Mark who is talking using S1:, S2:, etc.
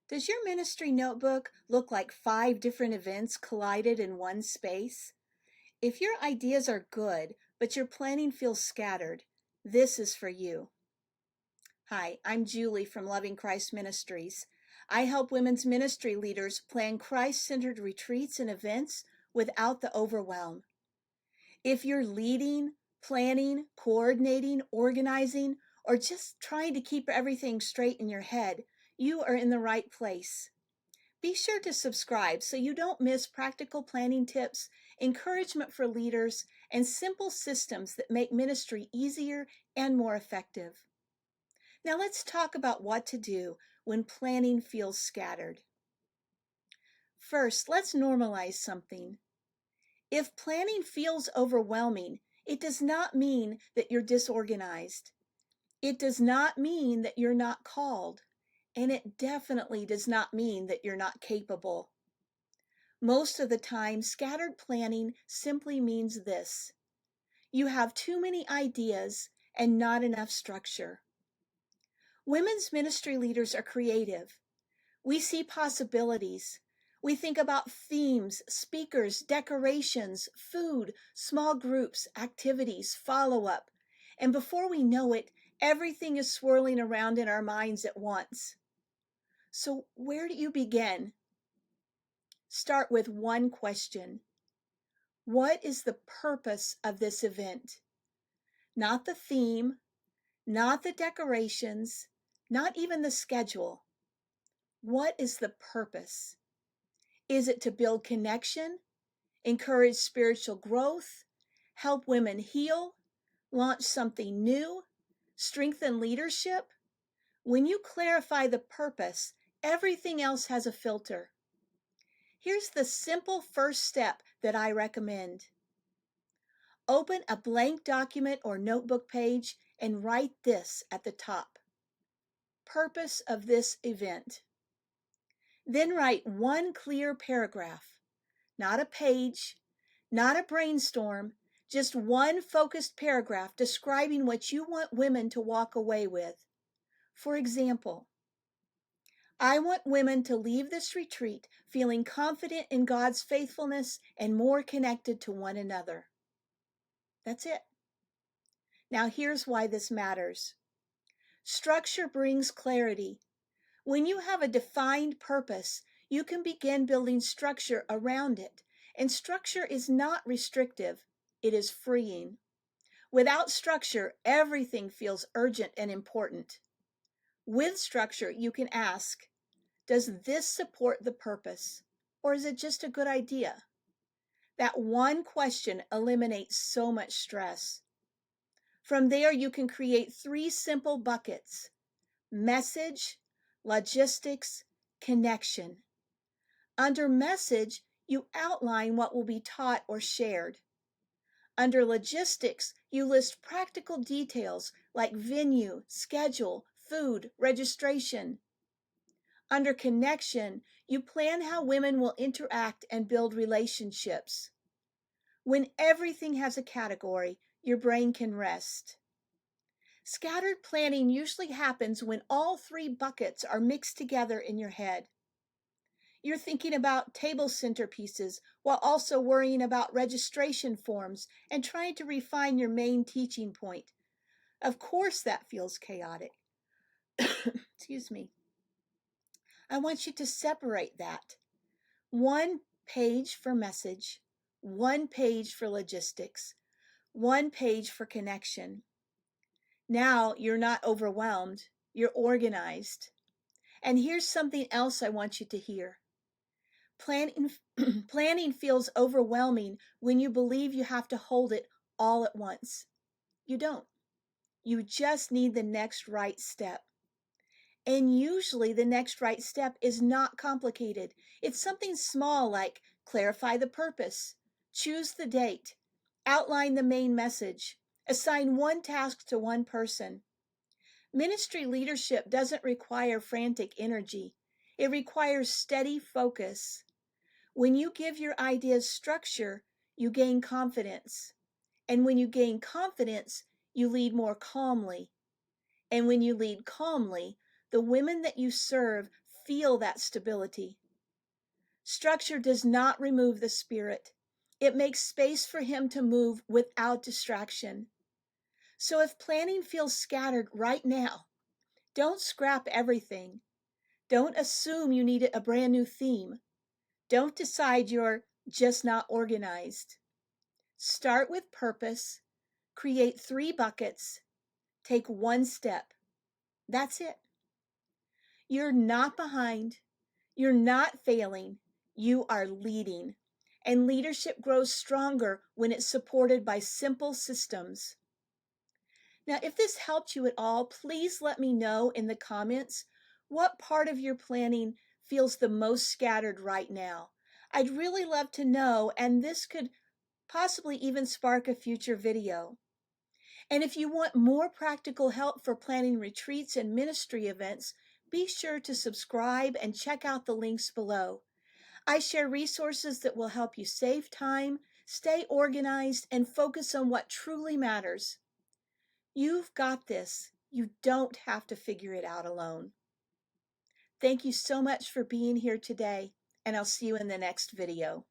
S1: Does your ministry notebook look like 5 different events collided in one space? If your ideas are good, but your planning feels scattered, this is for you. Hi, I'm Julie from Loving Christ Ministries. I help women's ministry leaders plan Christ-centered retreats and events without the overwhelm. If you're leading, planning, coordinating, organizing, or just trying to keep everything straight in your head, you are in the right place. Be sure to subscribe so you don't miss practical planning tips, encouragement for leaders, and simple systems that make ministry easier and more effective. Now let's talk about what to do when planning feels scattered. First, let's normalize something. If planning feels overwhelming, it does not mean that you're disorganized. It does not mean that you're not called. And it definitely does not mean that you're not capable. Most of the time, scattered planning simply means this: you have too many ideas and not enough structure. Women's ministry leaders are creative. We see possibilities. We think about themes, speakers, decorations, food, small groups, activities, follow-up. And before we know it, everything is swirling around in our minds at once. So where do you begin? Start with one question. What is the purpose of this event? Not the theme, not the decorations, not even the schedule. What is the purpose? Is it to build connection, encourage spiritual growth, help women heal, launch something new, strengthen leadership? When you clarify the purpose, everything else has a filter. Here's the simple first step that I recommend. Open a blank document or notebook page and write this at the top: purpose of this event. Then write one clear paragraph, not a page, not a brainstorm, just one focused paragraph describing what you want women to walk away with. For example, I want women to leave this retreat feeling confident in God's faithfulness and more connected to one another. That's it. Now here's why this matters. Structure brings clarity. When you have a defined purpose, you can begin building structure around it. And structure is not restrictive, it is freeing. Without structure, everything feels urgent and important. With structure, you can ask, does this support the purpose, or is it just a good idea? That one question eliminates so much stress. From there, you can create 3 simple buckets: message, logistics, connection. Under message, you outline what will be taught or shared. Under logistics, you list practical details like venue, schedule, food, registration. Under connection, you plan how women will interact and build relationships. When everything has a category, your brain can rest. Scattered planning usually happens when all 3 buckets are mixed together in your head. You're thinking about table centerpieces while also worrying about registration forms and trying to refine your main teaching point. Of course that feels chaotic. Excuse me. I want you to separate that. 1 page for message, 1 page for logistics, 1 page for connection. Now you're not overwhelmed, you're organized. And here's something else I want you to hear. Planning feels overwhelming when you believe you have to hold it all at once. You don't. You just need the next right step. And usually the next right step is not complicated. It's something small like clarify the purpose, choose the date, outline the main message, assign 1 task to 1 person. Ministry leadership doesn't require frantic energy. It requires steady focus. When you give your ideas structure, you gain confidence. And when you gain confidence, you lead more calmly. And when you lead calmly, the women that you serve feel that stability. Structure does not remove the spirit. It makes space for him to move without distraction. So if planning feels scattered right now, don't scrap everything. Don't assume you need a brand new theme. Don't decide you're just not organized. Start with purpose. Create 3 buckets. Take 1 step. That's it. You're not behind. You're not failing. You are leading. And leadership grows stronger when it's supported by simple systems. Now, if this helped you at all, please let me know in the comments what part of your planning feels the most scattered right now. I'd really love to know, and this could possibly even spark a future video. And if you want more practical help for planning retreats and ministry events, be sure to subscribe and check out the links below. I share resources that will help you save time, stay organized, and focus on what truly matters. You've got this. You don't have to figure it out alone. Thank you so much for being here today, and I'll see you in the next video.